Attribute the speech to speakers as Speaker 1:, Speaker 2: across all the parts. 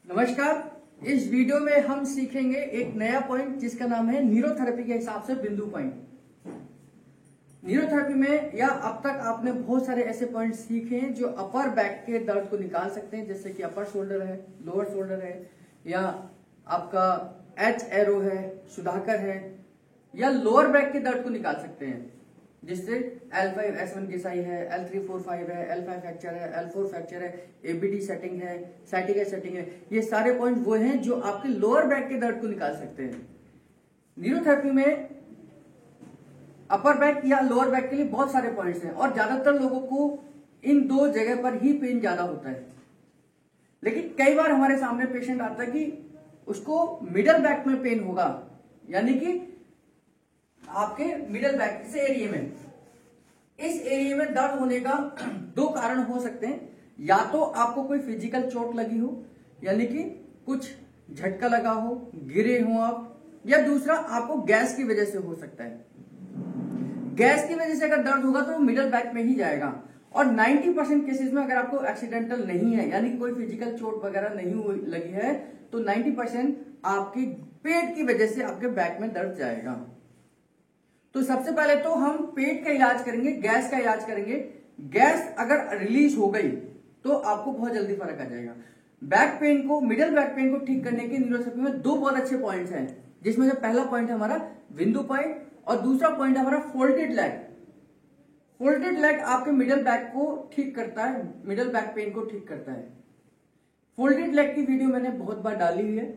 Speaker 1: नमस्कार। इस वीडियो में हम सीखेंगे एक नया पॉइंट जिसका नाम है न्यूरोथेरेपी के हिसाब से बिंदु पॉइंट। न्यूरोथेरेपी में या अब तक आपने बहुत सारे ऐसे पॉइंट सीखे हैं जो अपर बैक के दर्द को निकाल सकते हैं, जैसे कि अपर शोल्डर है, लोअर शोल्डर है, या आपका एच एरो है, सुधाकर है, या लोअर बैक के दर्द को निकाल सकते हैं, जिससे L5S1 गिसाई है, L345 है, L5 फ्रैक्चर है, L4 फ्रैक्चर है, ABD सेटिंग है, साइटिका सेटिंग है। ये सारे पॉइंट वो हैं जो आपके लोअर बैक के दर्द को निकाल सकते हैं। न्यूरोथेरेपी में अपर बैक या लोअर बैक के लिए बहुत सारे पॉइंट्स हैं और ज्यादातर लोगों को इन दो जगह पर ही पेन ज्यादा होता है, लेकिन कई बार हमारे सामने पेशेंट आता है कि उसको मिडल बैक में पेन होगा, यानी कि आपके मिडल बैक इस एरिया में, इस एरिया में दर्द होने का दो कारण हो सकते हैं। या तो आपको कोई फिजिकल चोट लगी हो, यानी कि कुछ झटका लगा हो, गिरे हो आप, या दूसरा आपको गैस की वजह से हो सकता है। गैस की वजह से अगर दर्द होगा तो मिडल बैक में ही जाएगा। और 90% केसेस में अगर आपको एक्सीडेंटल नहीं है, यानी कोई फिजिकल चोट वगैरह नहीं लगी है, तो 90% आपकी पेट की वजह से आपके बैक में दर्द जाएगा। तो सबसे पहले तो हम पेट का इलाज करेंगे, गैस का इलाज करेंगे। गैस अगर रिलीज हो गई तो आपको बहुत जल्दी फर्क आ जाएगा। बैक पेन को, मिडल बैक पेन को ठीक करने के न्यूरोथेरेपी में दो बहुत अच्छे पॉइंट्स हैं, जिसमें से पहला पॉइंट है हमारा बिंदु पॉइंट और दूसरा पॉइंट है हमारा फोल्डेड लेग। फोल्डेड लेग आपके मिडल बैक को ठीक करता है, मिडल बैक पेन को ठीक करता है। फोल्डेड लेग की वीडियो मैंने बहुत बार डाली हुई है,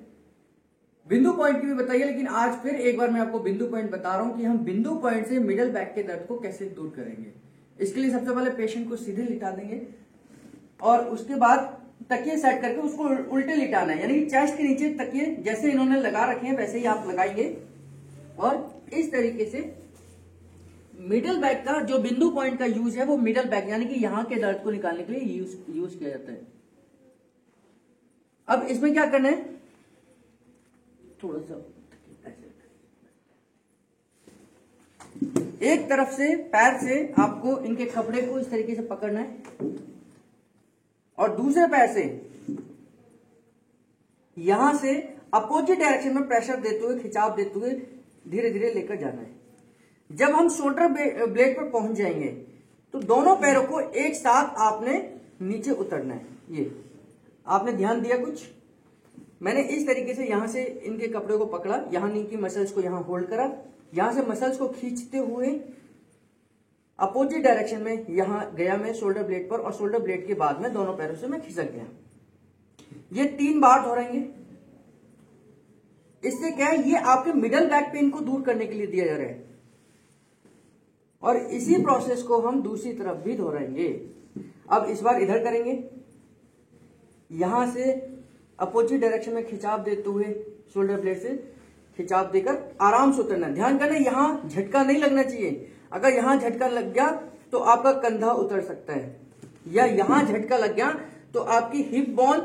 Speaker 1: बिंदु पॉइंट की भी बताइए, लेकिन आज फिर एक बार मैं आपको बिंदु पॉइंट बता रहा हूं कि हम बिंदु पॉइंट से मिडल बैक के दर्द को कैसे दूर करेंगे। इसके लिए सबसे पहले पेशेंट को सीधे लिटा देंगे और उसके बाद तकिए सेट करके उसको उल्टे लिटाना है, यानी चेस्ट के नीचे तकिए जैसे इन्होंने लगा रखे हैं वैसे ही आप लगाएंगे। और इस तरीके से मिडल बैक का जो बिंदु पॉइंट का यूज है वो मिडल बैक यानी कि यहां के दर्द को निकालने के लिए यूज किया जाता है। अब इसमें क्या करना है, थोड़ा सा एक तरफ से पैर से आपको इनके कपड़े को इस तरीके से पकड़ना है और दूसरे पैर से यहां से अपोजिट डायरेक्शन में प्रेशर देते हुए, खिंचाव देते हुए धीरे धीरे लेकर जाना है। जब हम शोल्डर ब्लेड पर पहुंच जाएंगे तो दोनों पैरों को एक साथ आपने नीचे उतरना है। ये आपने ध्यान दिया कुछ, मैंने इस तरीके से यहां से इनके कपड़े को पकड़ा, यहां इनकी मसल्स को यहां होल्ड करा, यहां से मसल्स को खींचते हुए अपोजिट डायरेक्शन में यहां गया मैं शोल्डर ब्लेड पर, और शोल्डर ब्लेड के बाद में दोनों पैरों से मैं खिसक गया। ये 3 बार दोहराएंगे। इससे क्या है, ये आपके मिडल बैक पेन को दूर करने के लिए दिया जा रहा है। और इसी प्रोसेस को हम दूसरी तरफ भी दोहराएंगे। अब इस बार इधर करेंगे, यहां से अपोजिट डायरेक्शन में खिंचाव देते हुए शोल्डर ब्लेड से खिंचाव देकर आराम से उतरना। ध्यान करना, यहां झटका नहीं लगना चाहिए। अगर यहां झटका लग गया तो आपका कंधा उतर सकता है, या यहां झटका लग गया तो आपकी हिप बोन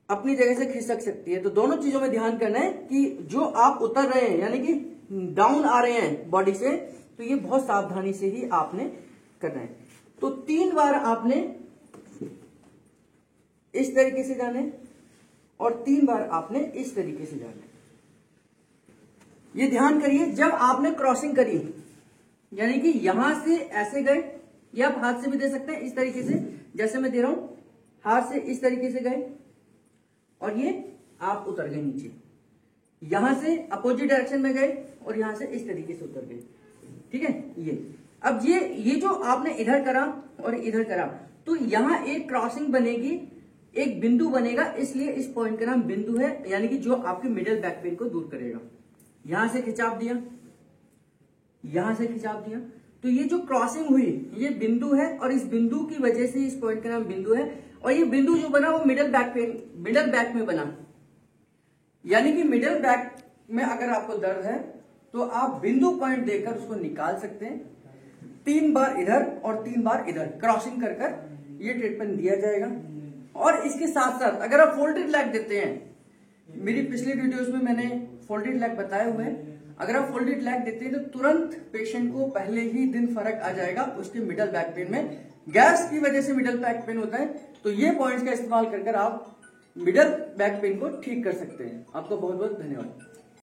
Speaker 1: अपनी जगह से खिसक सकती है। तो दोनों चीजों में ध्यान करना है कि जो आप उतर रहे हैं, यानी कि डाउन आ रहे हैं बॉडी से, तो ये बहुत सावधानी से ही आपने करना है। तो 3 बार आपने इस तरीके से जाना है और 3 बार आपने इस तरीके से जाना है। ये ध्यान करिए, जब आपने क्रॉसिंग करी, यानी कि यहां से ऐसे गए, या आप हाथ से भी दे सकते हैं इस तरीके से, जैसे मैं दे रहा हूं, हाथ से इस तरीके से गए और ये आप उतर गए नीचे। यहां से अपोजिट डायरेक्शन में गए और यहां से इस तरीके से उतर गए। ठीक है, ये अब ये जो आपने इधर करा और इधर करा, तो यहां एक क्रॉसिंग बनेगी, एक बिंदु बनेगा, इसलिए इस पॉइंट का नाम बिंदु है, यानी कि जो आपके मिडल बैक पेन को दूर करेगा। यहां से खिंचाव दिया, यहां से खिंचाव दिया, तो ये जो क्रॉसिंग हुई ये बिंदु है, और इस बिंदु की वजह से इस पॉइंट का नाम बिंदु है। और ये बिंदु जो बना वो मिडल बैक में बना, यानी कि मिडल बैक में अगर आपको दर्द है तो आप बिंदु पॉइंट देकर उसको निकाल सकते हैं। 3 बार इधर और 3 बार इधर क्रॉसिंग कर ये ट्रीटमेंट दिया जाएगा। और इसके साथ साथ अगर आप फोल्डेड लेग देते हैं, मेरी पिछली वीडियोस में मैंने फोल्डेड लेग बताए हुए हैं, अगर आप फोल्डेड लेग देते हैं तो तुरंत पेशेंट को पहले ही दिन फर्क आ जाएगा उसके मिडल बैक पेन में। गैस की वजह से मिडल बैक पेन होता है, तो ये पॉइंट्स का इस्तेमाल कर आप मिडल बैक पेन को ठीक कर सकते हैं। आपका बहुत बहुत धन्यवाद।